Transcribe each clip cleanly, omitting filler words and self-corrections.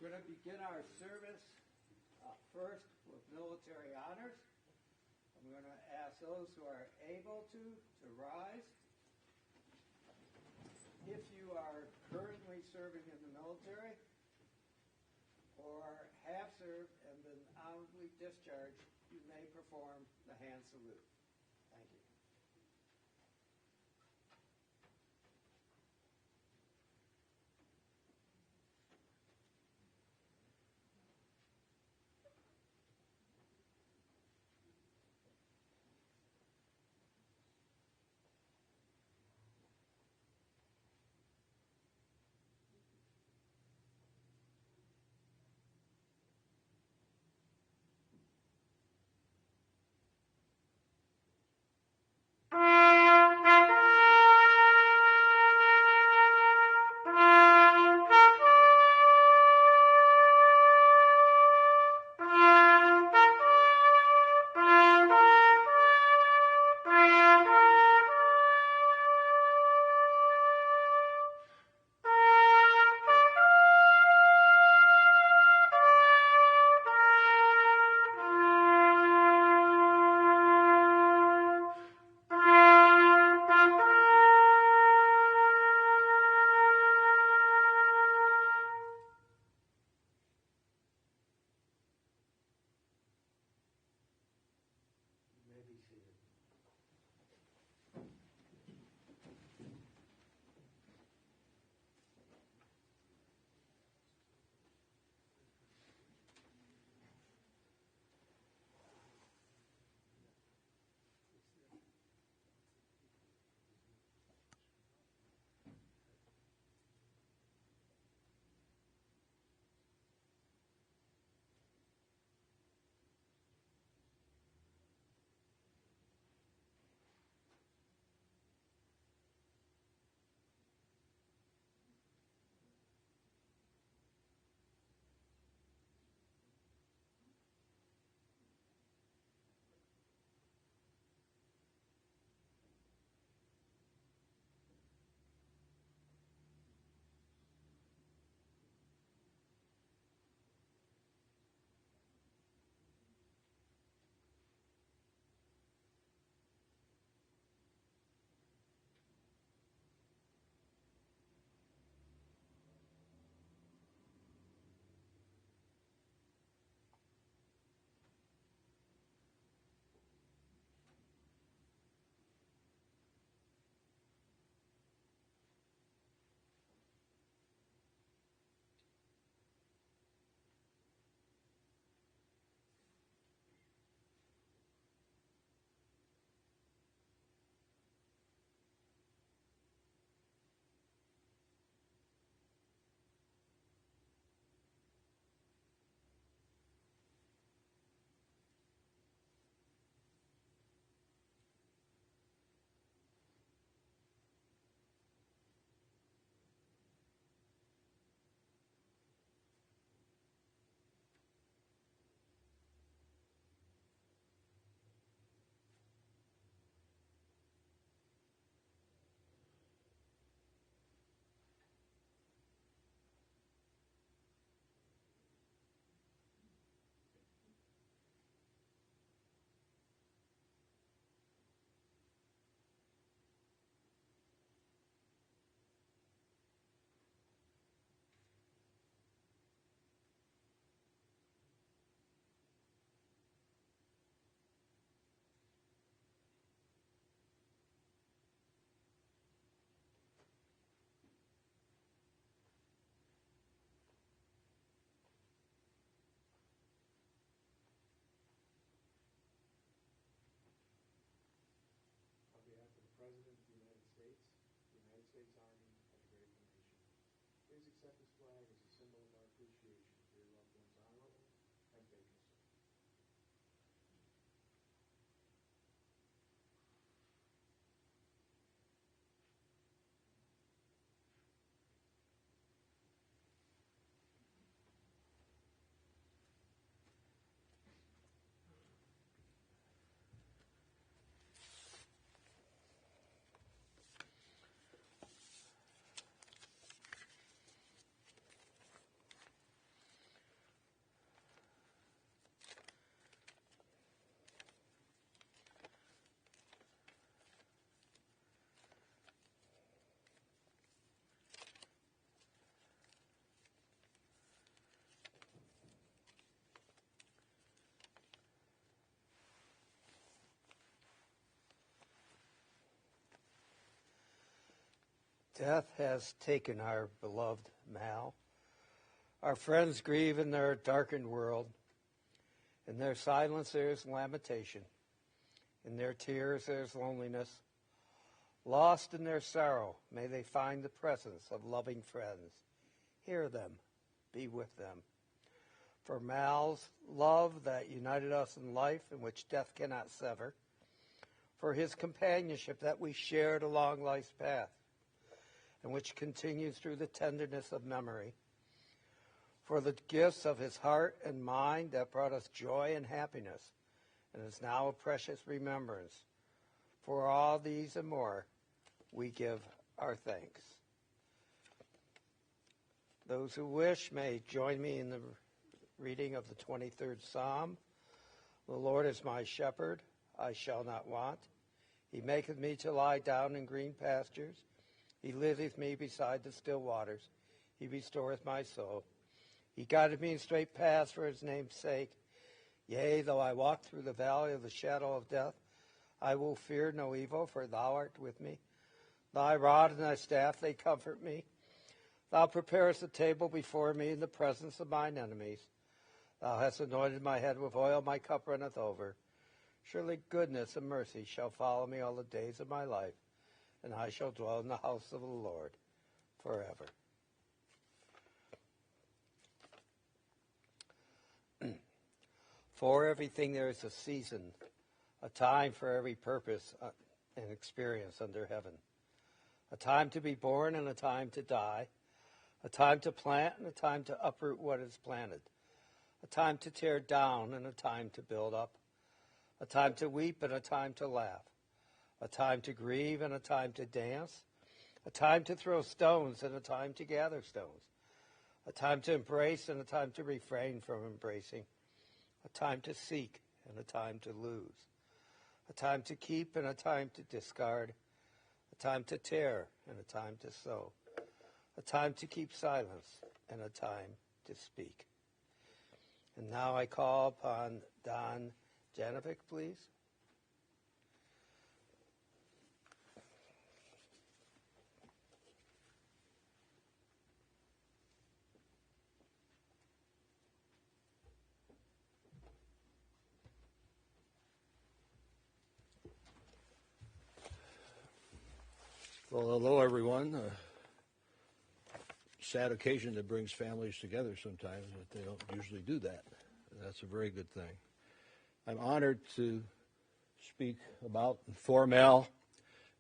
We're going to begin our service first with military honors. I'm going to ask those who are able to rise. If you are currently serving in the military or have served and been honorably discharged, you may perform the hand salute. Thank you. President of the United States Army, and the grateful nation. Please accept this flag as a symbol of our appreciation for your loved one's honorable and faithful service. Death has taken our beloved Mal. Our friends grieve in their darkened world. In their silence there's lamentation. In their tears there's loneliness. Lost in their sorrow, may they find the presence of loving friends. Hear them, be with them. For Mal's love that united us in life, in which death cannot sever. For his companionship that we shared along life's path, and which continues through the tenderness of memory. For the gifts of his heart and mind that brought us joy and happiness, and is now a precious remembrance. For all these and more, we give our thanks. Those who wish may join me in the reading of the 23rd Psalm. The Lord is my shepherd, I shall not want. He maketh me to lie down in green pastures. He leadeth me beside the still waters. He restoreth my soul. He guideth me in straight paths for his name's sake. Yea, though I walk through the valley of the shadow of death, I will fear no evil, for thou art with me. Thy rod and thy staff, they comfort me. Thou preparest a table before me in the presence of mine enemies. Thou hast anointed my head with oil, my cup runneth over. Surely goodness and mercy shall follow me all the days of my life, and I shall dwell in the house of the Lord forever. For everything there is a season, a time for every purpose and experience under heaven. A time to be born and a time to die. A time to plant and a time to uproot what is planted. A time to tear down and a time to build up. A time to weep and a time to laugh. A time to grieve and a time to dance. A time to throw stones and a time to gather stones. A time to embrace and a time to refrain from embracing. A time to seek and a time to lose. A time to keep and a time to discard. A time to tear and a time to sow. A time to keep silence and a time to speak. And now I call upon Don Janovic, please. Well, hello, everyone. Sad occasion that brings families together sometimes, but they don't usually do that. That's a very good thing. I'm honored to speak about for Mal,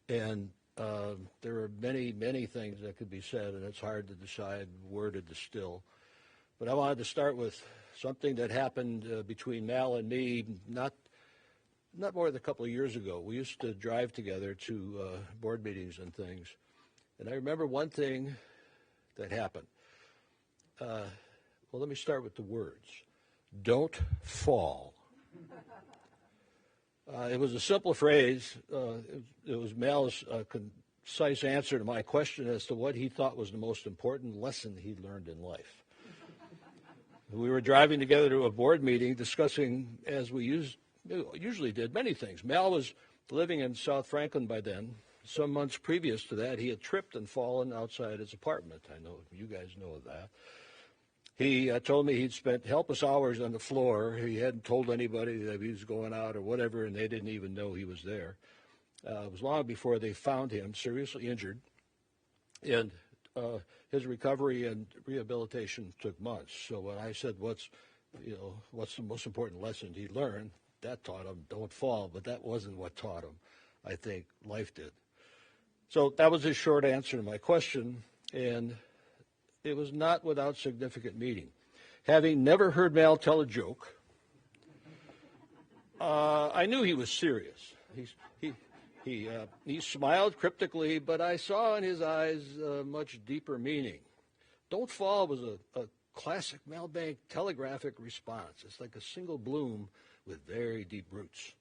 and there are many, many things that could be said, and it's hard to decide where to distill. But I wanted to start with something that happened between Mal and me not more than a couple of years ago. We used to drive together to board meetings and things. And I remember one thing that happened. Well, let me start with the words. Don't fall. It was a simple phrase. It was Mal's concise answer to my question as to what he thought was the most important lesson he'd learned in life. We were driving together to a board meeting discussing, as we usually did, many things. Mal was living in South Franklin by then. Some months previous to that, he had tripped and fallen outside his apartment. I know you guys know of that. He told me he'd spent helpless hours on the floor. He hadn't told anybody that he was going out or whatever, and they didn't even know he was there. It was long before they found him seriously injured, and his recovery and rehabilitation took months. So when I said, what's the most important lesson he learned, that taught him don't fall, but that wasn't what taught him. I think life did. So that was his short answer to my question, and it was not without significant meaning. Having never heard Mal tell a joke, I knew he was serious. He smiled cryptically, but I saw in his eyes a much deeper meaning. Don't fall was a classic Malbank telegraphic response. It's like a single bloom with very deep roots.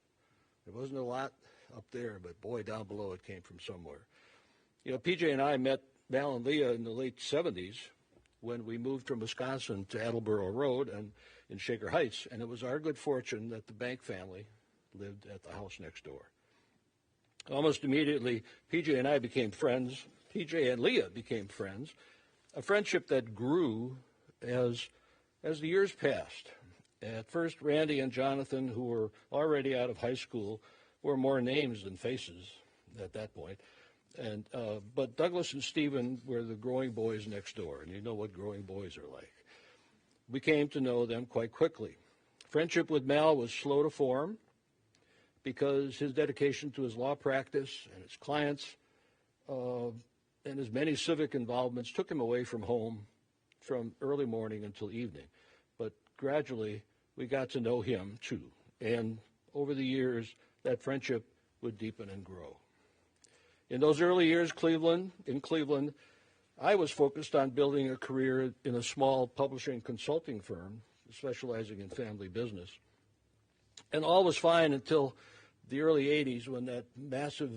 There wasn't a lot up there, but boy, down below it came from somewhere. You know, PJ and I met Mal and Leah in the late 70s when we moved from Wisconsin to Attleboro Road and in Shaker Heights, and it was our good fortune that the Bank family lived at the house next door. Almost immediately, PJ and I became friends. PJ and Leah became friends, a friendship that grew as the years passed. At first, Randy and Jonathan, who were already out of high school, were more names than faces at that point. But Douglas and Stephen were the growing boys next door, and you know what growing boys are like. We came to know them quite quickly. Friendship with Mal was slow to form because his dedication to his law practice and his clients and his many civic involvements took him away from home from early morning until evening. But gradually, we got to know him too. And over the years, that friendship would deepen and grow. In those early years in Cleveland, I was focused on building a career in a small publishing consulting firm specializing in family business. And all was fine until the early 80s when that massive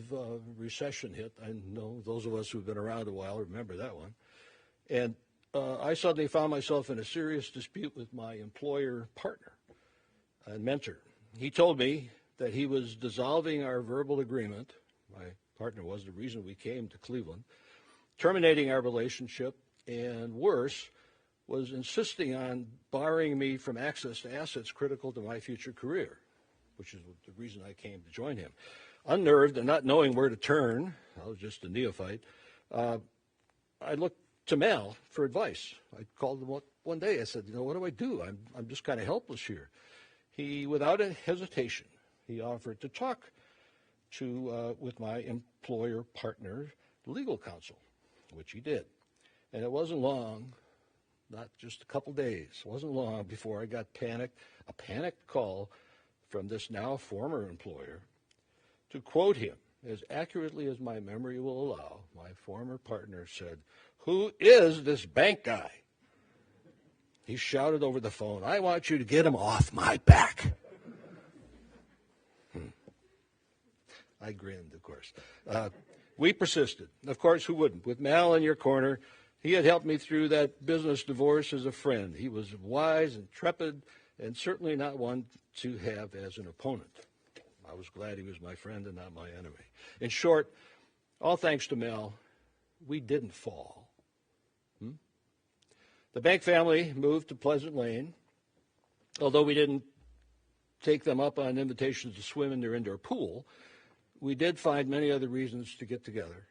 recession hit. I know those of us who've been around a while remember that one. And I suddenly found myself in a serious dispute with my employer partner and mentor. He told me that he was dissolving our verbal agreement. My partner was the reason we came to Cleveland, terminating our relationship, and worse, was insisting on barring me from access to assets critical to my future career, which is the reason I came to join him. Unnerved and not knowing where to turn, I was just a neophyte, I looked to Mal for advice. I called him one day. I said, what do I do? I'm just kind of helpless here. He, without a hesitation, he offered to talk with my employer partner, legal counsel, which he did. And it wasn't long, not just a couple days, it wasn't long before I got a panicked call from this now former employer. To quote him, as accurately as my memory will allow, my former partner said, "Who is this bank guy?" He shouted over the phone, "I want you to get him off my back." I grinned, of course. We persisted. Of course, who wouldn't? With Mal in your corner, he had helped me through that business divorce as a friend. He was wise, intrepid, and certainly not one to have as an opponent. I was glad he was my friend and not my enemy. In short, all thanks to Mal, we didn't fall. The Bank family moved to Pleasant Lane. Although we didn't take them up on invitations to swim in their indoor pool, we did find many other reasons to get together.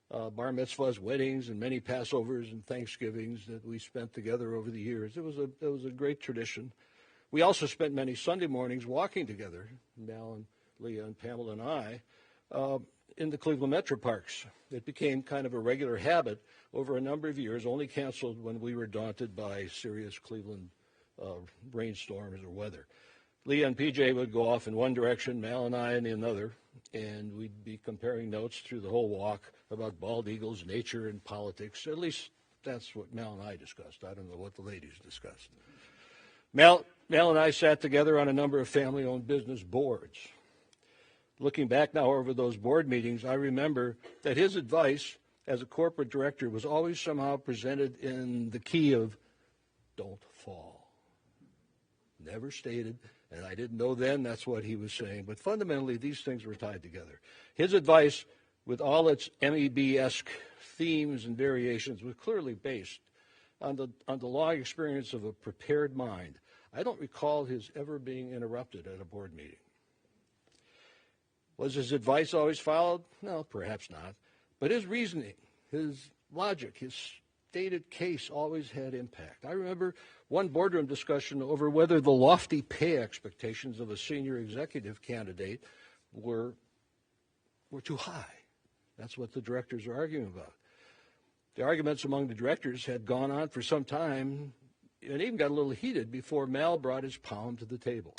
Bar mitzvahs, weddings, and many Passovers and Thanksgivings that we spent together over the years. It was a great tradition. We also spent many Sunday mornings walking together, Mal and Leah and Pamela and I, in the Cleveland Metro Parks. It became kind of a regular habit over a number of years, only canceled when we were daunted by serious Cleveland rainstorms or weather. Leah and PJ would go off in one direction, Mal and I in another, and we'd be comparing notes through the whole walk about bald eagles, nature, and politics. At least that's what Mal and I discussed. I don't know what the ladies discussed. Mal and I sat together on a number of family-owned business boards. Looking back now over those board meetings, I remember that his advice as a corporate director was always somehow presented in the key of don't fall. Never stated, and I didn't know then that's what he was saying, but fundamentally these things were tied together. His advice, with all its MEB-esque themes and variations, was clearly based on the long experience of a prepared mind. I don't recall his ever being interrupted at a board meeting. Was his advice always followed? No, perhaps not. But his reasoning, his logic, his stated case always had impact. I remember one boardroom discussion over whether the lofty pay expectations of a senior executive candidate were too high. That's what the directors are arguing about. The arguments among the directors had gone on for some time and even got a little heated before Mal brought his pound to the table.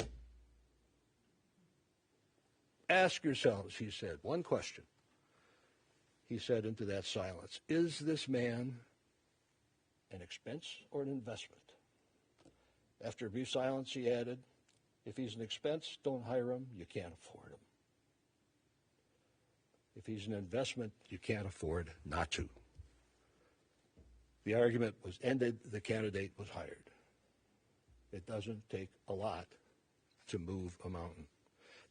Ask yourselves, he said, one question. He said into that silence, is this man an expense or an investment? After a brief silence, he added, if he's an expense, don't hire him. You can't afford him. If he's an investment, you can't afford not to. The argument was ended. The candidate was hired. It doesn't take a lot to move a mountain.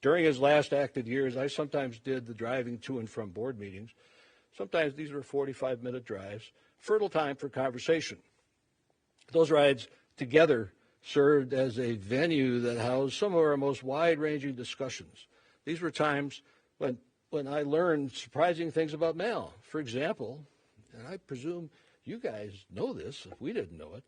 During his last active years, I sometimes did the driving to and from board meetings. Sometimes these were 45-minute drives, fertile time for conversation. Those rides together served as a venue that housed some of our most wide-ranging discussions. These were times when I learned surprising things about Mal. For example, and I presume you guys know this if we didn't know it,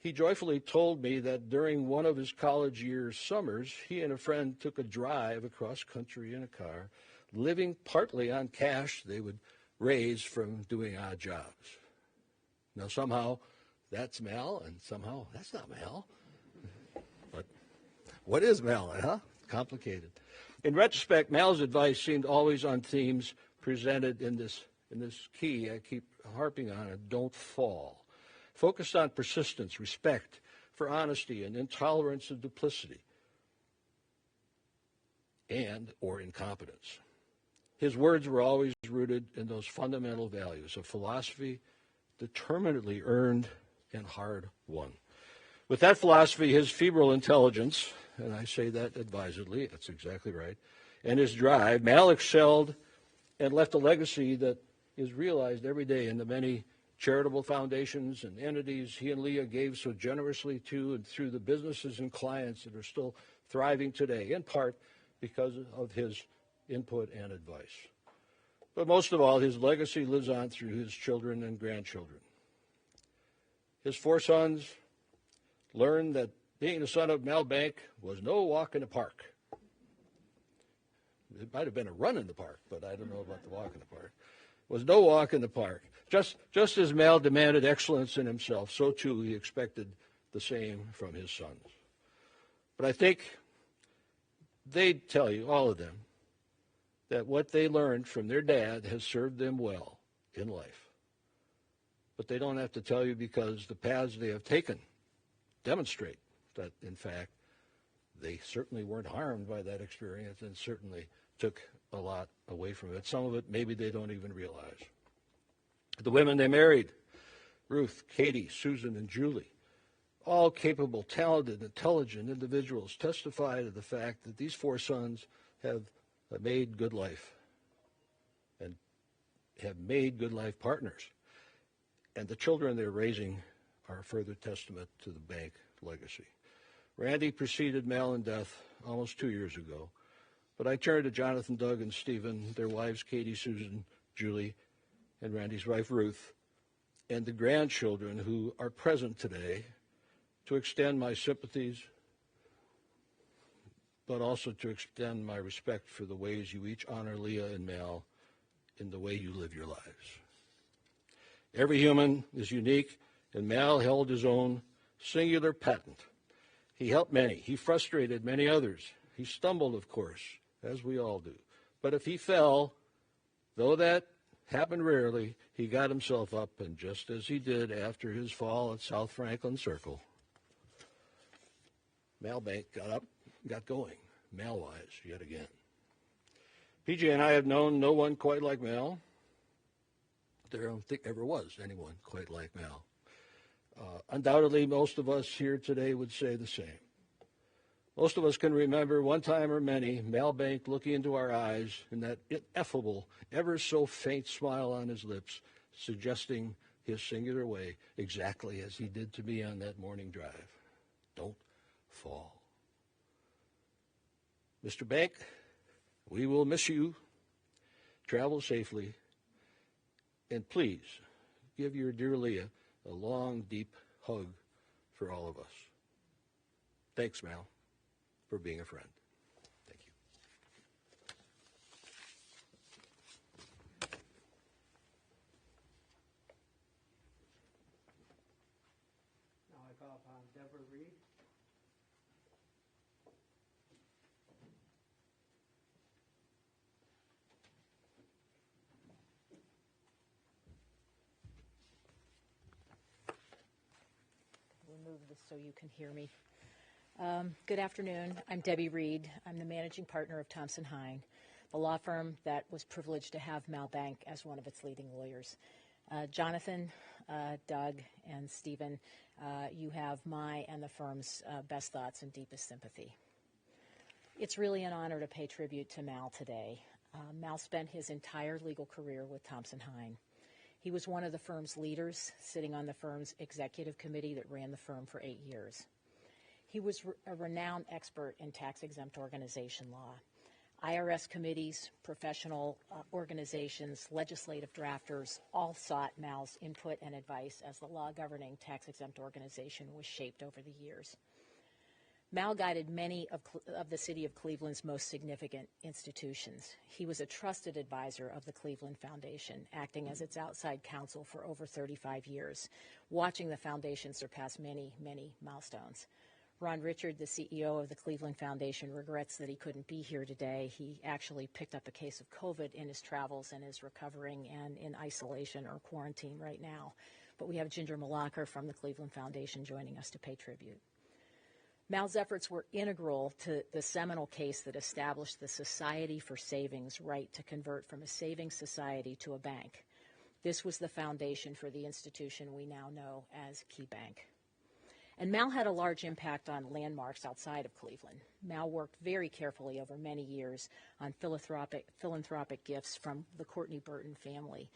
he joyfully told me that during one of his college year summers, he and a friend took a drive across country in a car, living partly on cash they would raise from doing odd jobs. Now, somehow that's Mal, and somehow that's not Mal. But what is Mal, huh? Complicated. In retrospect, Mal's advice seemed always on themes presented in this key I keep harping on it, don't fall. Focused on persistence, respect for honesty, and intolerance of duplicity or incompetence. His words were always rooted in those fundamental values of philosophy, determinedly earned and hard won. With that philosophy, his febrile intelligence, and I say that advisedly, that's exactly right, and his drive, Mal excelled and left a legacy that is realized every day in the many charitable foundations and entities he and Leah gave so generously to and through the businesses and clients that are still thriving today, in part because of his input and advice. But most of all, his legacy lives on through his children and grandchildren. His 4 sons learned that being the son of Mal Bank was no walk in the park. It might have been a run in the park, but I don't know about the walk in the park. It was no walk in the park. Just as Mal demanded excellence in himself, so too he expected the same from his sons. But I think they'd tell you, all of them, that what they learned from their dad has served them well in life. But they don't have to tell you because the paths they have taken demonstrate that, in fact, they certainly weren't harmed by that experience and certainly took a lot away from it. Some of it maybe they don't even realize. The women they married, Ruth, Katie, Susan, and Julie, all capable, talented, intelligent individuals, testify to the fact that these 4 sons have made good life and have made good life partners. And the children they're raising are a further testament to the bank legacy. Randy preceded Mal in death almost 2 years ago, but I turned to Jonathan, Doug, and Stephen, their wives Katie, Susan, Julie, and Randy's wife Ruth, and the grandchildren who are present today to extend my sympathies, but also to extend my respect for the ways you each honor Leah and Mal in the way you live your lives. Every human is unique, and Mal held his own singular patent. He helped many. He frustrated many others. He stumbled, of course, as we all do. But if he fell, though that happened rarely, he got himself up, and just as he did after his fall at South Franklin Circle, Mal Bank got up, got going, Mal-wise, yet again. PJ and I have known no one quite like Mal. There don't think ever was anyone quite like Mal. Undoubtedly, most of us here today would say the same. Most of us can remember one time or many Mal Bank looking into our eyes and that ineffable, ever so faint smile on his lips, suggesting his singular way, exactly as he did to me on that morning drive. Don't fall. Mr. Bank, we will miss you. Travel safely. And please, give your dear Leah a long, deep hug for all of us. Thanks, Mal, for being a friend. Thank you. Now I call upon Deborah Reed. Move this so you can hear me. Good afternoon. I'm Debbie Reed. I'm the managing partner of Thompson Hine, the law firm that was privileged to have Mal Bank as one of its leading lawyers. Jonathan, Doug, and Stephen, you have my and the firm's best thoughts and deepest sympathy. It's really an honor to pay tribute to Mal today. Mal spent his entire legal career with Thompson Hine. He was one of the firm's leaders, sitting on the firm's executive committee that ran the firm for 8 years. He was a renowned expert in tax-exempt organization law. IRS committees, professional organizations, legislative drafters all sought Mal's input and advice as the law governing tax-exempt organization was shaped over the years. Mal guided many of the city of Cleveland's most significant institutions. He was a trusted advisor of the Cleveland Foundation, acting as its outside counsel for over 35 years, watching the foundation surpass many, many milestones. Ron Richard, the CEO of the Cleveland Foundation, regrets that he couldn't be here today. He actually picked up a case of COVID in his travels and is recovering and in isolation or quarantine right now. But we have Ginger Malacher from the Cleveland Foundation joining us to pay tribute. Mal's efforts were integral to the seminal case that established the Society for Savings right to convert from a savings society to a bank. This was the foundation for the institution we now know as Key Bank. And Mal had a large impact on landmarks outside of Cleveland. Mal worked very carefully over many years on philanthropic gifts from the Courtney Burton family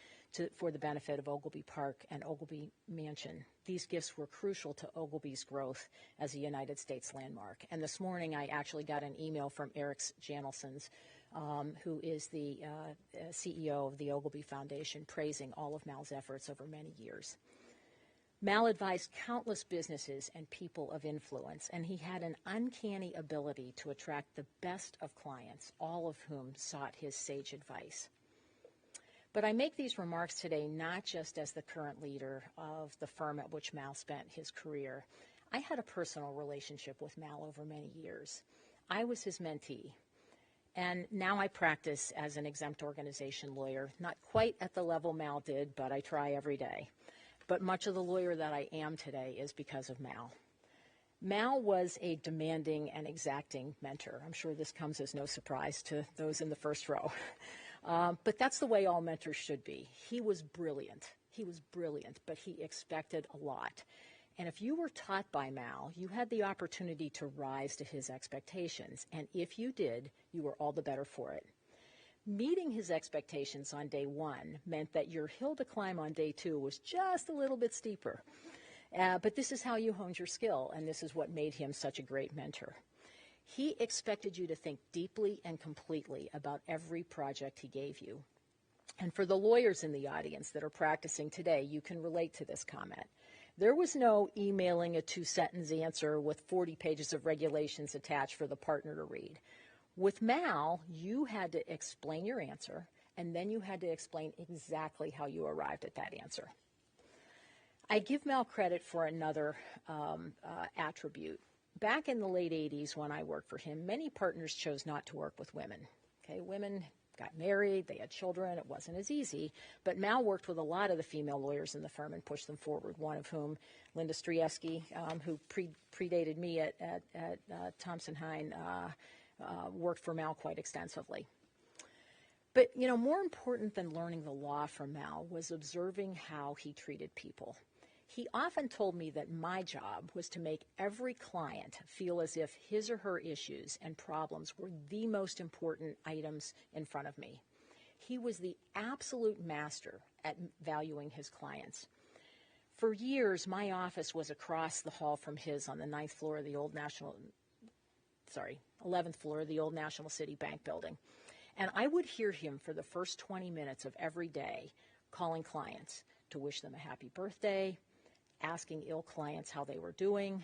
for the benefit of Ogilvy Park and Ogilvy Mansion. These gifts were crucial to Ogilvy's growth as a United States landmark. And this morning I actually got an email from Eric Janelsons, who is the CEO of the Ogilvy Foundation, praising all of Mal's efforts over many years. Mal advised countless businesses and people of influence, and he had an uncanny ability to attract the best of clients, all of whom sought his sage advice. But I make these remarks today not just as the current leader of the firm at which Mal spent his career. I had a personal relationship with Mal over many years. I was his mentee, and now I practice as an exempt organization lawyer, not quite at the level Mal did, but I try every day. But much of the lawyer that I am today is because of Mal. Mal was a demanding and exacting mentor. I'm sure this comes as no surprise to those in the first row. But that's the way all mentors should be. He was brilliant. But he expected a lot. And if you were taught by Mal, you had the opportunity to rise to his expectations. And if you did, you were all the better for it. Meeting his expectations on day one meant that your hill to climb on day two was just a little bit steeper. But this is how you honed your skill, and this is what made him such a great mentor. He expected you to think deeply and completely about every project he gave you. And for the lawyers in the audience that are practicing today, you can relate to this comment. There was no emailing a 2-sentence answer with 40 pages of regulations attached for the partner to read. With Mal, you had to explain your answer, and then you had to explain exactly how you arrived at that answer. I give Mal credit for another attribute. Back in the late 80s when I worked for him, many partners chose not to work with women. Okay, women got married, they had children, it wasn't as easy, but Mal worked with a lot of the female lawyers in the firm and pushed them forward, one of whom, Linda Strieski, who predated me at Thompson Hine, worked for Mal quite extensively. But, more important than learning the law from Mal was observing how he treated people. He often told me that my job was to make every client feel as if his or her issues and problems were the most important items in front of me. He was the absolute master at valuing his clients. For years, my office was across the hall from his on the 11th floor of the old National City Bank building. And I would hear him for the first 20 minutes of every day calling clients to wish them a happy birthday, asking ill clients how they were doing,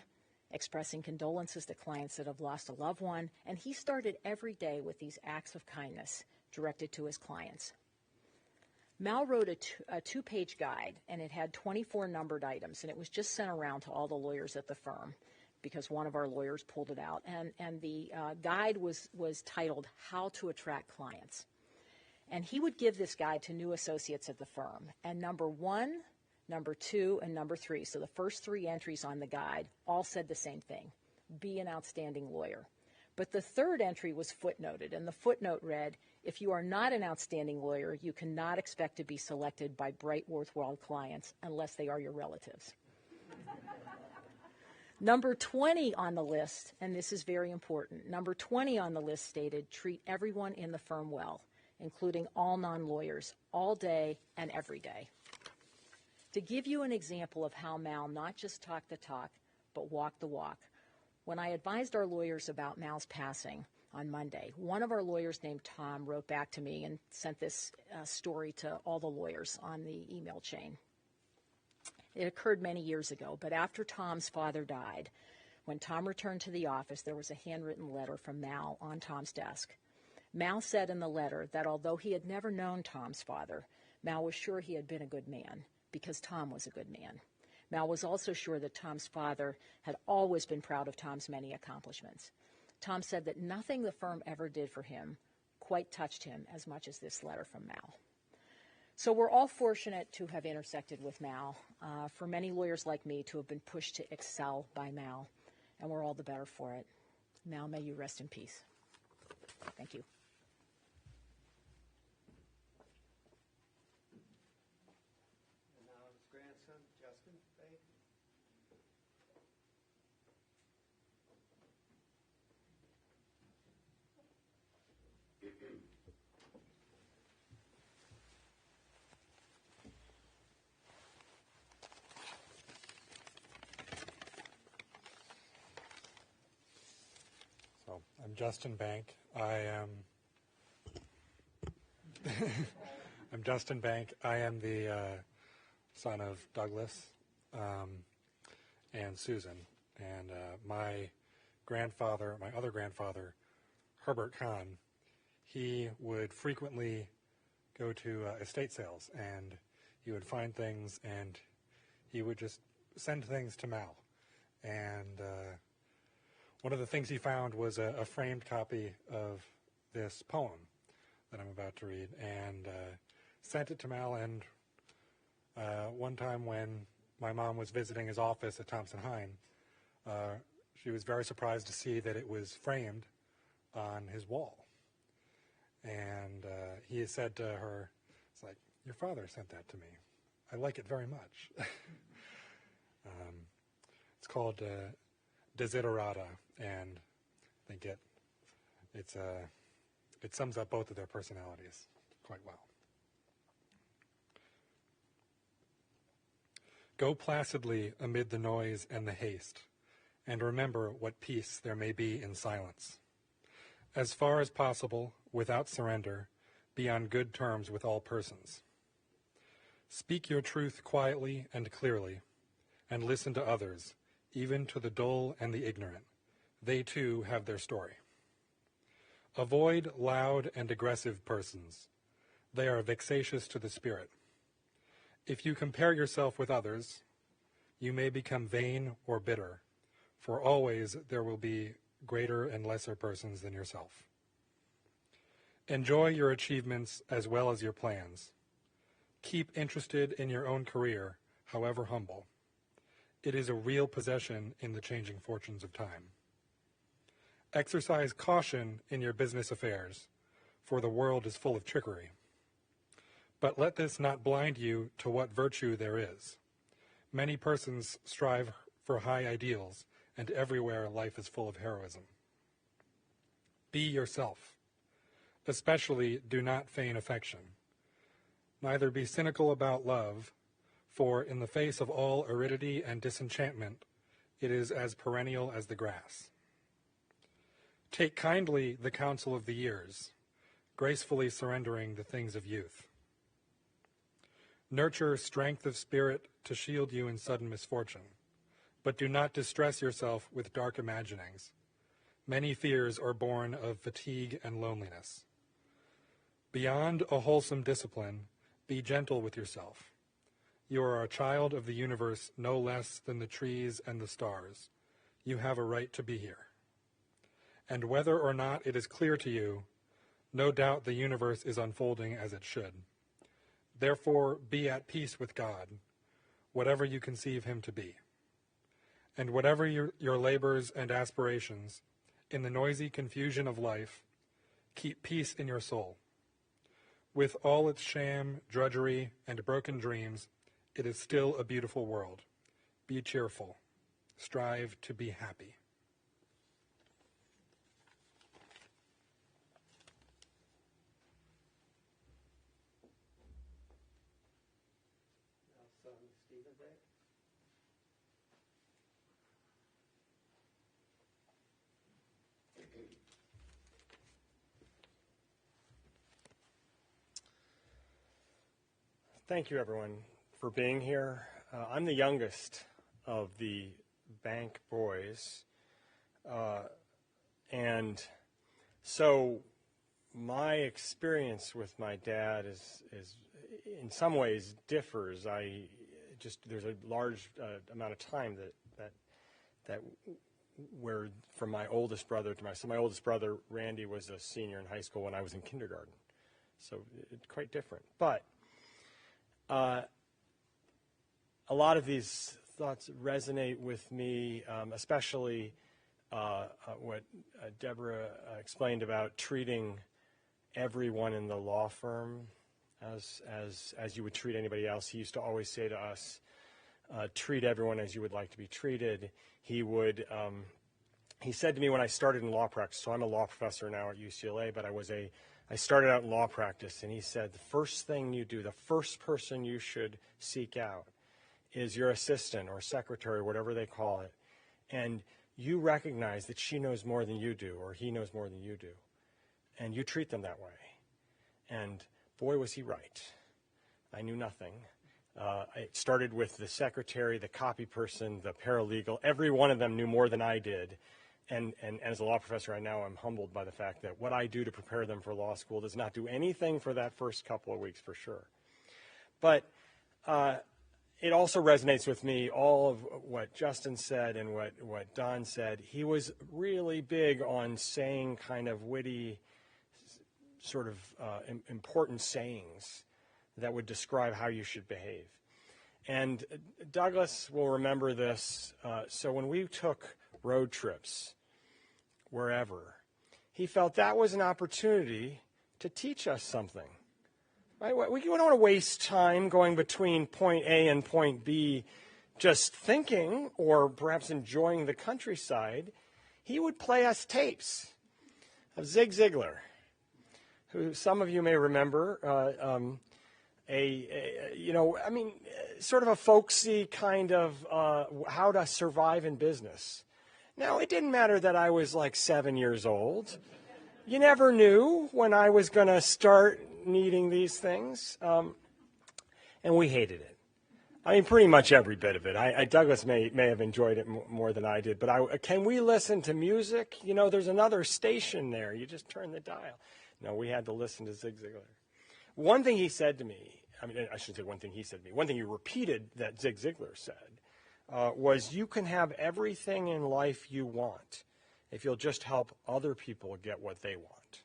expressing condolences to clients that have lost a loved one. And he started every day with these acts of kindness directed to his clients. Mal wrote a 2-page guide, and it had 24 numbered items, and it was just sent around to all the lawyers at the firm, because one of our lawyers pulled it out. And the guide was titled, How to Attract Clients. And he would give this guide to new associates at the firm. And number 1, number 2, and number 3, so the first 3 entries on the guide all said the same thing, be an outstanding lawyer. But the third entry was footnoted, and the footnote read, if you are not an outstanding lawyer, you cannot expect to be selected by bright, worthwhile clients unless they are your relatives. Number 20 on the list, and this is very important, number 20 on the list stated, treat everyone in the firm well, including all non-lawyers, all day and every day. To give you an example of how Mal not just talked the talk, but walked the walk, when I advised our lawyers about Mal's passing on Monday, one of our lawyers named Tom wrote back to me and sent this story to all the lawyers on the email chain. It occurred many years ago, but after Tom's father died, when Tom returned to the office, there was a handwritten letter from Mal on Tom's desk. Mal said in the letter that although he had never known Tom's father, Mal was sure he had been a good man because Tom was a good man. Mal was also sure that Tom's father had always been proud of Tom's many accomplishments. Tom said that nothing the firm ever did for him quite touched him as much as this letter from Mal. So we're all fortunate to have intersected with Mal, for many lawyers like me to have been pushed to excel by Mal, and we're all the better for it. Mal, may you rest in peace. Thank you. And now his grandson, Justin Bank. So I'm Justin Bank. I'm Justin Bank. I am the son of Douglas and Susan. And my other grandfather, Herbert Kahn, he would frequently go to estate sales, and he would find things, and he would just send things to Mal. And one of the things he found was a framed copy of this poem that I'm about to read, and sent it to Mal. And one time when my mom was visiting his office at Thompson-Hein, she was very surprised to see that it was framed on his wall. And he said to her, it's like, your father sent that to me. I like it very much. It's called Desiderata, and I think it sums up both of their personalities quite well. Go placidly amid the noise and the haste, and remember what peace there may be in silence. As far as possible, without surrender, be on good terms with all persons. Speak your truth quietly and clearly, and listen to others, even to the dull and the ignorant. They too have their story. Avoid loud and aggressive persons. They are vexatious to the spirit. If you compare yourself with others, you may become vain or bitter, for always there will be greater and lesser persons than yourself. Enjoy your achievements as well as your plans. Keep interested in your own career, however humble. It is a real possession in the changing fortunes of time. Exercise caution in your business affairs, for the world is full of trickery. But let this not blind you to what virtue there is. Many persons strive for high ideals, and everywhere life is full of heroism. Be yourself. Especially do not feign affection. Neither be cynical about love, for in the face of all aridity and disenchantment, it is as perennial as the grass. Take kindly the counsel of the years, gracefully surrendering the things of youth. Nurture strength of spirit to shield you in sudden misfortune, but do not distress yourself with dark imaginings. Many fears are born of fatigue and loneliness. Beyond a wholesome discipline, be gentle with yourself. You are a child of the universe no less than the trees and the stars. You have a right to be here. And whether or not it is clear to you, no doubt the universe is unfolding as it should. Therefore, be at peace with God, whatever you conceive him to be. And whatever your labors and aspirations, in the noisy confusion of life, keep peace in your soul. With all its sham, drudgery, and broken dreams, it is still a beautiful world. Be cheerful. strive to be happy. Now, son Stephen Day. Thank you, everyone, for being here. I'm the youngest of the bank boys, and so my experience with my dad is in some ways differs. There's a large amount of time that where from my oldest brother to my oldest brother Randy was a senior in high school when I was in kindergarten, so it's quite different, but. A lot of these thoughts resonate with me, especially what Deborah explained about treating everyone in the law firm as you would treat anybody else. He used to always say to us, treat everyone as you would like to be treated. He said to me when I started in law practice, so I'm a law professor now at UCLA, but I started out in law practice, and he said, the first thing you do, the first person you should seek out is your assistant or secretary, whatever they call it, and you recognize that she knows more than you do or he knows more than you do, and you treat them that way. And boy, was he right. I knew nothing. It started with the secretary, the copy person, the paralegal. Every one of them knew more than I did. And as a law professor, I now am humbled by the fact that what I do to prepare them for law school does not do anything for that first couple of weeks, for sure. But it also resonates with me, all of what Justin said and what Don said. He was really big on saying kind of witty, sort of important sayings that would describe how you should behave. And Douglas will remember this. So when we took road trips, wherever, he felt that was an opportunity to teach us something. Right? We don't want to waste time going between point A and point B just thinking or perhaps enjoying the countryside. He would play us tapes of Zig Ziglar, who some of you may remember, sort of a folksy kind of how to survive in business. Now, it didn't matter that I was like 7 years old. You never knew when I was going to start needing these things, and we hated it. I mean, pretty much every bit of it. Douglas may have enjoyed it more than I did, but can we listen to music? You know, there's another station there. You just turn the dial. No, we had to listen to Zig Ziglar. One thing he said to me, I shouldn't say one thing he said to me, one thing he repeated that Zig Ziglar said was, you can have everything in life you want if you'll just help other people get what they want.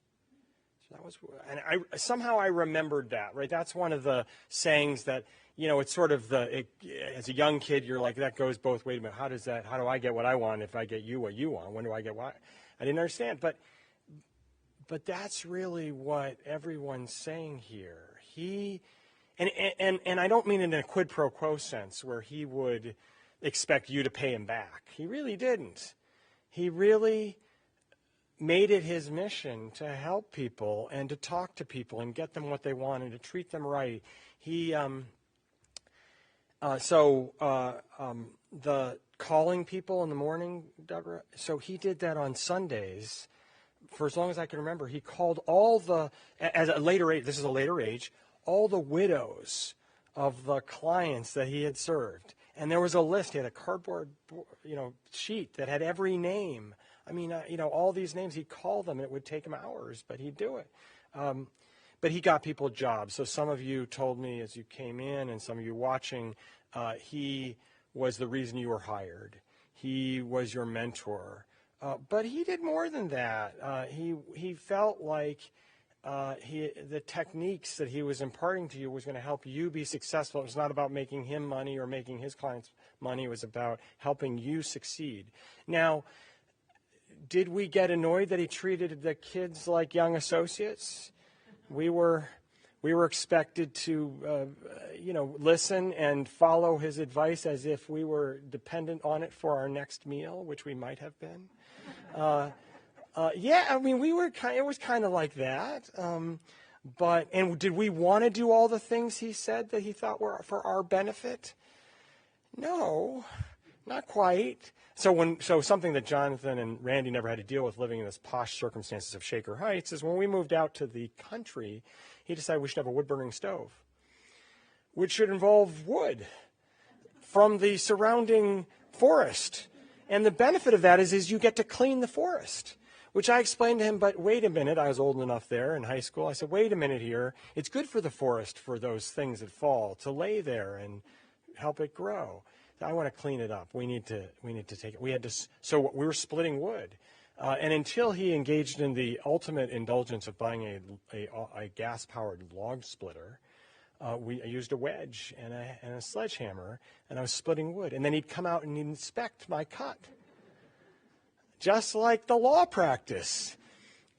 So that was, and somehow I remembered that, right? That's one of the sayings that, you know, it's sort of as a young kid, you're like, that goes both ways. How do I get what I want if I get you what you want? When do I get what? I didn't understand, but that's really what everyone's saying here. And I don't mean in a quid pro quo sense where he would expect you to pay him back. He really didn't. He really made it his mission to help people and to talk to people and get them what they want and to treat them right. The calling people in the morning, Deborah, so he did that on Sundays for as long as I can remember. He called all at a later age, this is a later age, all the widows of the clients that he had served. And there was a list. He had a cardboard, sheet that had every name. I mean, all these names. He'd call them, and it would take him hours, but he'd do it. But he got people jobs. So some of you told me as you came in, and some of you watching, he was the reason you were hired. He was your mentor. But he did more than that. He felt like the techniques that he was imparting to you was going to help you be successful. It was not about making him money or making his clients money. It was about helping you succeed. Now, did we get annoyed that he treated the kids like young associates? We were We were expected to, listen and follow his advice as if we were dependent on it for our next meal, which we might have been. We were it was kind of like that. And did we want to do all the things he said that he thought were for our benefit? No, not quite. So something that Jonathan and Randy never had to deal with living in this posh circumstances of Shaker Heights is when we moved out to the country, he decided we should have a wood-burning stove, which should involve wood from the surrounding forest. And the benefit of that is you get to clean the forest, which I explained to him, but wait a minute, I was old enough there in high school. I said, wait a minute here. It's good for the forest, for those things that fall, to lay there and help it grow. I want to clean it up. We need to take it. So we were splitting wood. And until he engaged in the ultimate indulgence of buying a gas-powered log splitter, I used a wedge and a sledgehammer, and I was splitting wood. And then he'd come out and he'd inspect my cut, just like the law practice.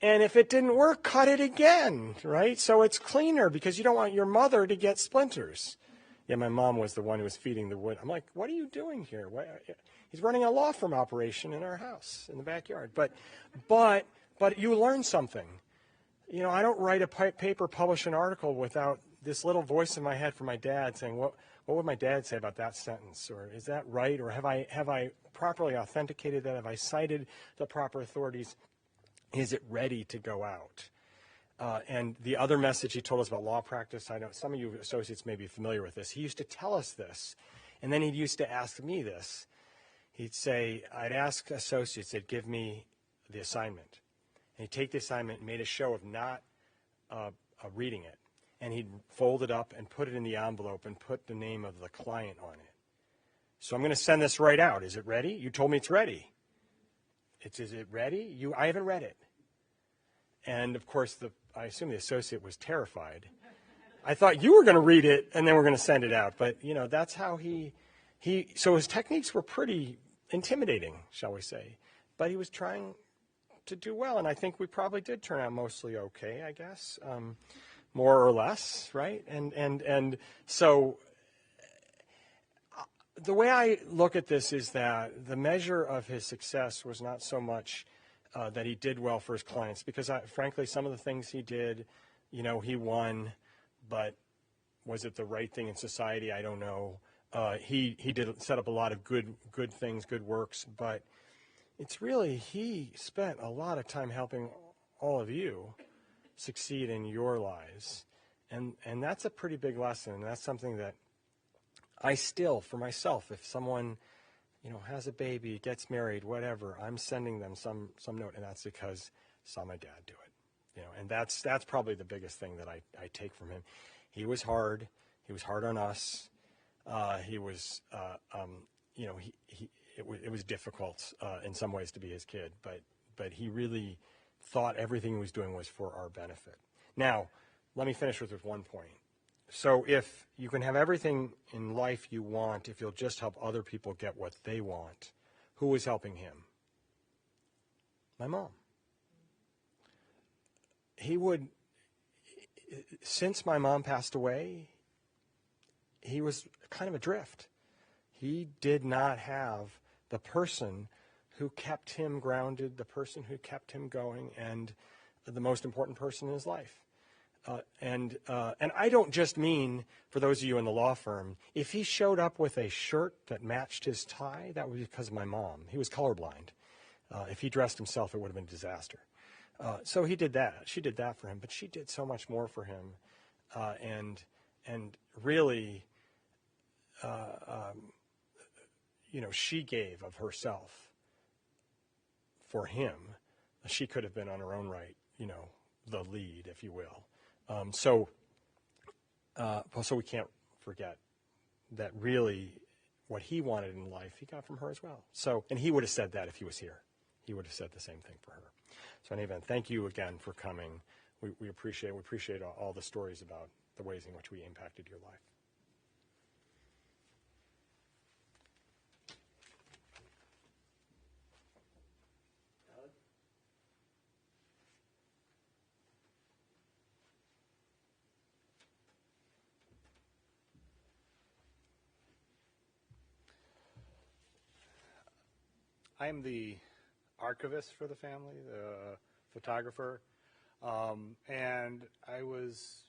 And if it didn't work, cut it again, right? So it's cleaner because you don't want your mother to get splinters. Yeah, my mom was the one who was feeding the wood. I'm like, what are you doing here? He's running a law firm operation in our house in the backyard. But you learn something. I don't write a paper, publish an article without this little voice in my head from my dad saying, what would my dad say about that sentence? Or is that right? Or have I properly authenticated that? Have I cited the proper authorities? Is it ready to go out? And the other message he told us about law practice, I know some of you associates may be familiar with this. He used to tell us this, and then he used to ask me this. He'd say, I'd ask associates, they'd give me the assignment. And he'd take the assignment and made a show of not reading it. And he'd fold it up and put it in the envelope and put the name of the client on it. So I'm going to send this right out. Is it ready? You told me it's ready. Is it ready? I haven't read it. And, of course, I assume the associate was terrified. I thought you were going to read it, and then we're going to send it out. But, that's how so his techniques were pretty intimidating, shall we say. But he was trying to do well, and I think we probably did turn out mostly okay, I guess, more or less, right? And so the way I look at this is that the measure of his success was not so much that he did well for his clients, because frankly, some of the things he did, he won, but was it the right thing in society? I don't know. He did set up a lot of good things, good works, but it's really, he spent a lot of time helping all of you succeed in your lives. And that's a pretty big lesson, and that's something that I still, for myself, if someone has a baby, gets married, whatever, I'm sending them some note, and that's because saw my dad do it. And that's probably the biggest thing that I take from him. He was hard. He was hard on us. It was difficult in some ways to be his kid, but he really thought everything he was doing was for our benefit. Now, let me finish with one point. So if you can have everything in life you want, if you'll just help other people get what they want, who was helping him? My mom. Since my mom passed away, he was kind of adrift. He did not have the person who kept him grounded, the person who kept him going, and the most important person in his life. And I don't just mean, for those of you in the law firm, if he showed up with a shirt that matched his tie, that was because of my mom. He was colorblind. If he dressed himself, it would have been a disaster. So he did that. She did that for him, but she did so much more for him. And really, she gave of herself for him. She could have been on her own right, the lead, if you will. So we can't forget that really what he wanted in life, he got from her as well. So, and he would have said that if he was here. He would have said the same thing for her. So in any event, thank you again for coming. We appreciate all the stories about the ways in which we impacted your life. I'm the archivist for the family, the photographer, and I was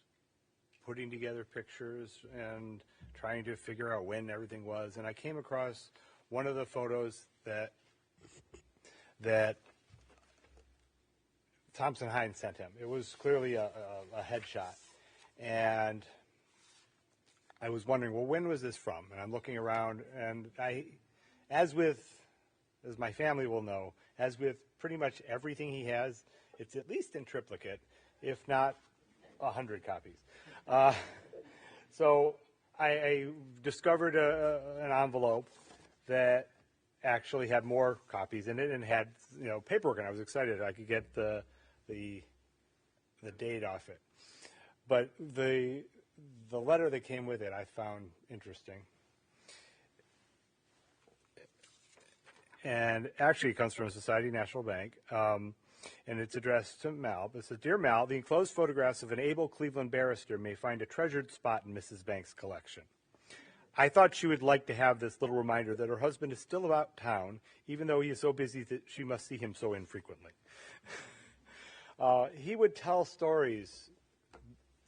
putting together pictures and trying to figure out when everything was, and I came across one of the photos that Thompson Hines sent him. It was clearly a headshot, and I was wondering, well, when was this from? And I'm looking around, and as my family will know, as with pretty much everything he has, it's at least in triplicate, if not 100 copies. So I discovered an envelope that actually had more copies in it and had paperwork, and I was excited I could get the date off it. But the letter that came with it I found interesting. And actually it comes from Society National Bank, and it's addressed to Mal. It says, "Dear Mal, the enclosed photographs of an able Cleveland barrister may find a treasured spot in Mrs. Banks' collection. I thought she would like to have this little reminder that her husband is still about town, even though he is so busy that she must see him so infrequently." He would tell stories.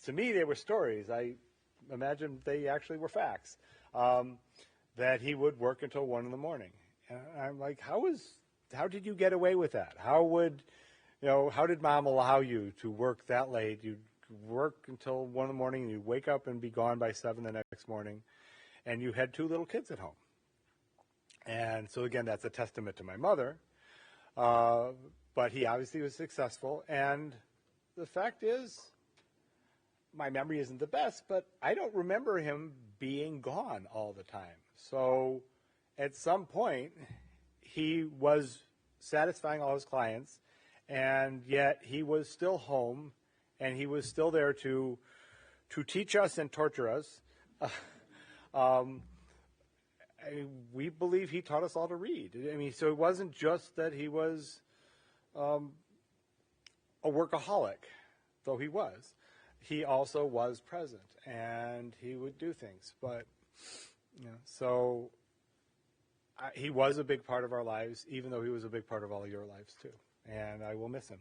To me, they were stories. I imagine they actually were facts. That he would work until 1 in the morning. And I'm like, how did you get away with that? How did Mom allow you to work that late? You'd work until 1 in the morning, and you'd wake up and be gone by 7 the next morning, and you had 2 little kids at home. And so again, that's a testament to my mother. But he obviously was successful, and the fact is, my memory isn't the best, but I don't remember him being gone all the time. So at some point, he was satisfying all his clients, and yet he was still home, and he was still there to teach us and torture us. We believe he taught us all to read. I mean, so it wasn't just that he was a workaholic, though he was. He also was present, and he would do things. But, so he was a big part of our lives, even though he was a big part of all of your lives, too. And I will miss him.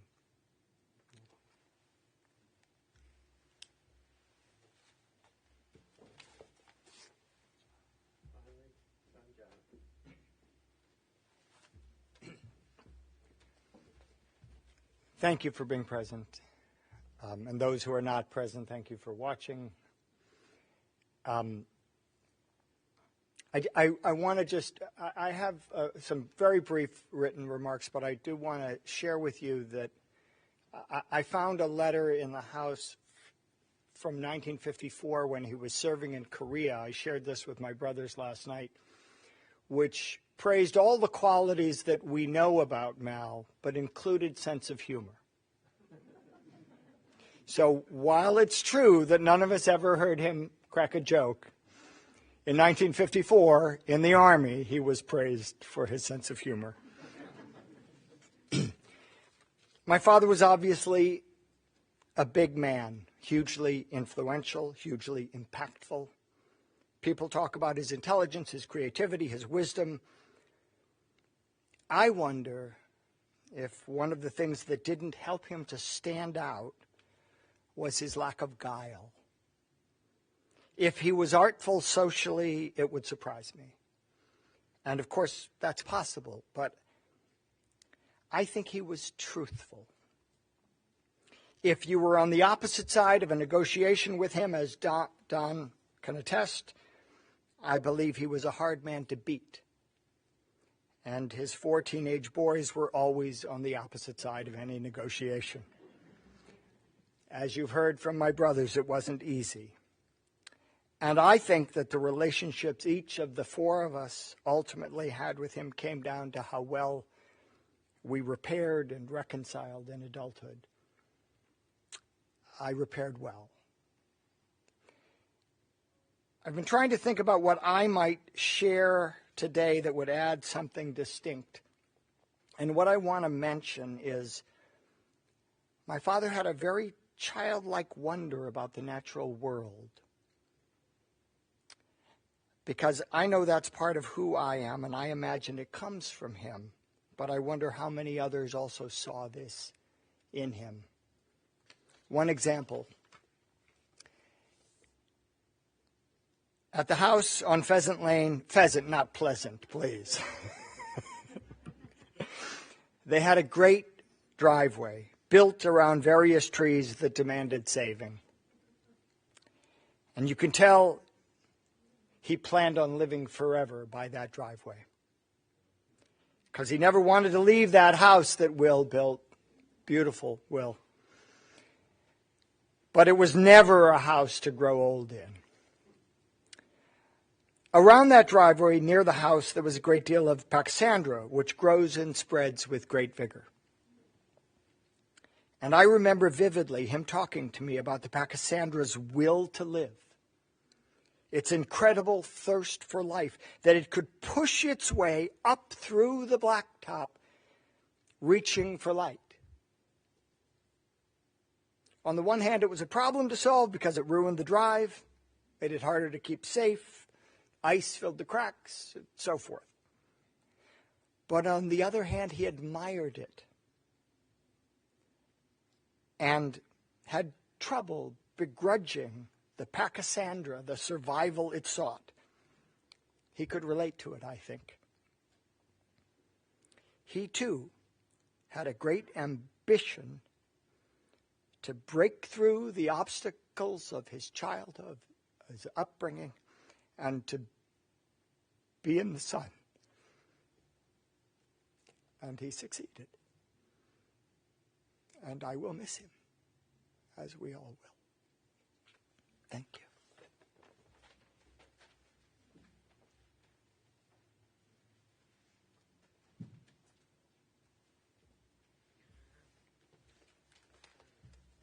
Thank you for being present. And those who are not present, thank you for watching. I want to just, I have some very brief written remarks, but I do want to share with you that I found a letter in the house from 1954 when he was serving in Korea. I shared this with my brothers last night, which praised all the qualities that we know about Mal, but included sense of humor. So while it's true that none of us ever heard him crack a joke, in 1954, in the Army, he was praised for his sense of humor. My father was obviously a big man, hugely influential, hugely impactful. People talk about his intelligence, his creativity, his wisdom. I wonder if one of the things that didn't help him to stand out was his lack of guile. If he was artful socially, it would surprise me. And of course, that's possible, but I think he was truthful. If you were on the opposite side of a negotiation with him, as Don can attest, I believe he was a hard man to beat. And his 4 teenage boys were always on the opposite side of any negotiation. As you've heard from my brothers, it wasn't easy. And I think that the relationships each of the 4 of us ultimately had with him came down to how well we repaired and reconciled in adulthood. I repaired well. I've been trying to think about what I might share today that would add something distinct. And what I want to mention is my father had a very childlike wonder about the natural world. Because I know that's part of who I am, and I imagine it comes from him. but I wonder how many others also saw this in him. One example. At the house on Pheasant Lane, Pheasant, not Pleasant, please. They had a great driveway built around various trees that demanded saving. And you can tell he planned on living forever by that driveway, because he never wanted to leave that house that Will built. Beautiful Will. But it was never a house to grow old in. Around that driveway near the house there was a great deal of pachysandra, which grows and spreads with great vigor. And I remember vividly him talking to me about the pachysandra's will to live, its incredible thirst for life, that it could push its way up through the blacktop, reaching for light. On the one hand, it was a problem to solve because it ruined the drive, made it harder to keep safe, ice filled the cracks, and so forth. But on the other hand, he admired it and had trouble begrudging the pachysandra, the survival it sought. He could relate to it, I think. He, too, had a great ambition to break through the obstacles of his childhood, his upbringing, and to be in the sun. And he succeeded. And I will miss him, as we all will. Thank you.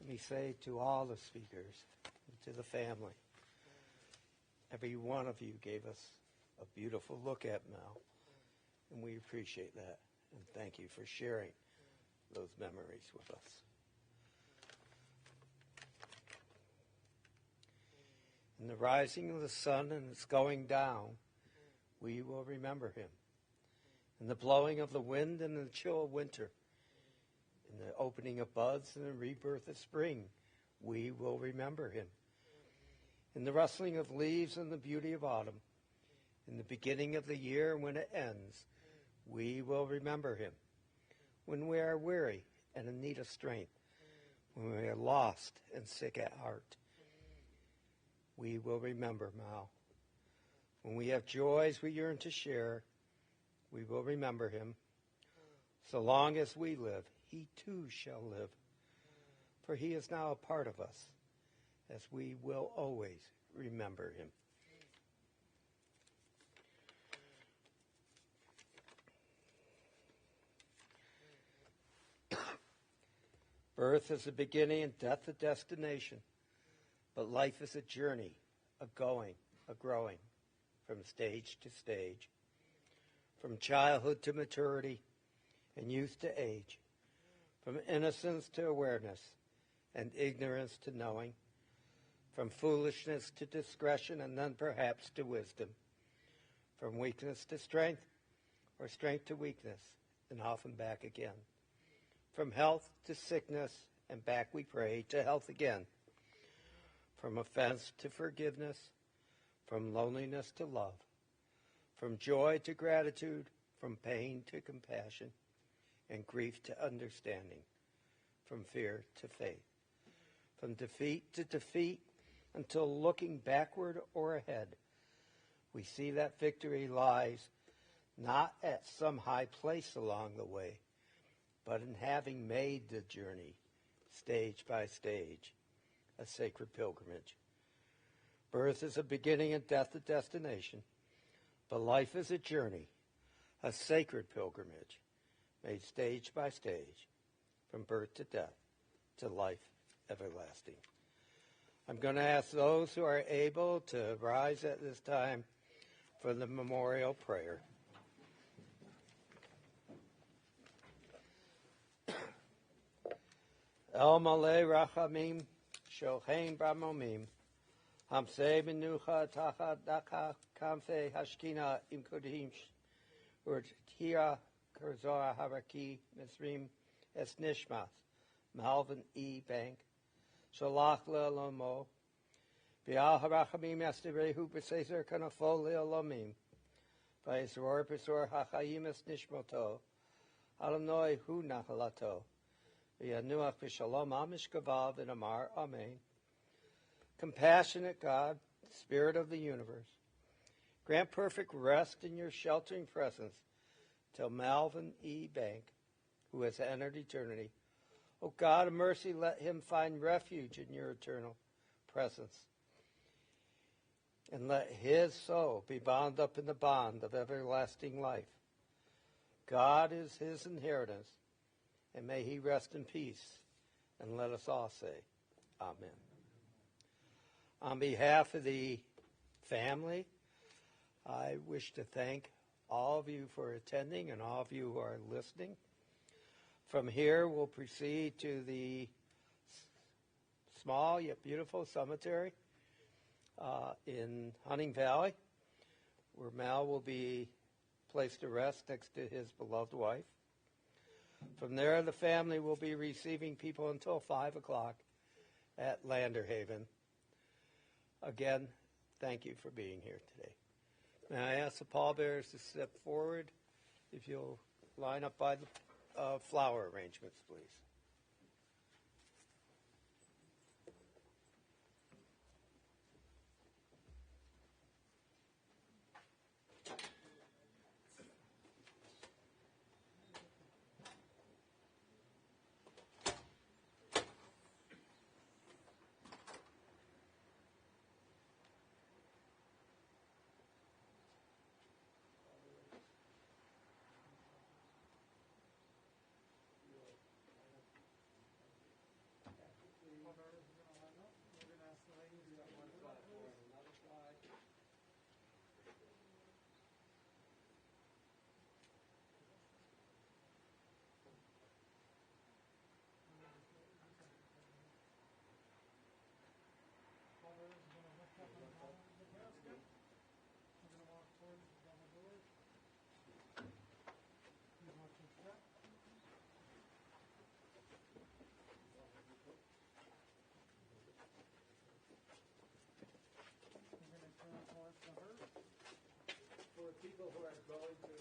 Let me say to all the speakers, to the family, every one of you gave us a beautiful look at Mel, and we appreciate that. And thank you for sharing those memories with us. In the rising of the sun and its going down, we will remember him. In the blowing of the wind and the chill of winter, in the opening of buds and the rebirth of spring, we will remember him. In the rustling of leaves and the beauty of autumn, in the beginning of the year when it ends, we will remember him. When we are weary and in need of strength, when we are lost and sick at heart, we will remember Mal. When we have joys we yearn to share, we will remember him. So long as we live, he too shall live, for he is now a part of us, as we will always remember him. Birth is a beginning and death a destination, but life is a journey, a going, a growing, from stage to stage, from childhood to maturity and youth to age, from innocence to awareness and ignorance to knowing, from foolishness to discretion and then perhaps to wisdom, from weakness to strength or strength to weakness and often back again, from health to sickness and back we pray to health again, from offense to forgiveness, from loneliness to love, from joy to gratitude, from pain to compassion, and grief to understanding, from fear to faith, from defeat to defeat, until looking backward or ahead, we see that victory lies not at some high place along the way, but in having made the journey, stage by stage, a sacred pilgrimage. Birth is a beginning and death a destination, but life is a journey, a sacred pilgrimage, made stage by stage, from birth to death, to life everlasting. I'm going to ask those who are able to rise at this time for the memorial prayer. El Malay Rachamim, Shochein Bramomim, Hamse Menucha Tacha Daka Kamfe Hashkina Im Kodim Urtia Kurzora Haraki Misrim Es Nishmas, Malvin E. Bank, Shalach Le'olomo, Bial Harachamim Estirehu B'Sezer Kanafo Le'olomim, Va'ezror B'Zor HaChayim Es Nishmoto, Alamnoi Hu Nachalato, V'yanuach B'Shalom Amish Gavav and Amar Amen. Compassionate God, Spirit of the universe, grant perfect rest in your sheltering presence till Malvin E. Bank, who has entered eternity. O God of mercy, let him find refuge in your eternal presence. And let his soul be bound up in the bond of everlasting life. God is his inheritance, and may he rest in peace. And let us all say, Amen. On behalf of the family, I wish to thank all of you for attending and all of you who are listening. From here, we'll proceed to the small yet beautiful cemetery in Hunting Valley, where Mal will be placed to rest next to his beloved wife. From there, the family will be receiving people until 5 o'clock at Lander Haven. Again, thank you for being here today. May I ask the pallbearers to step forward, if you'll line up by the flower arrangements, please. For people who are going to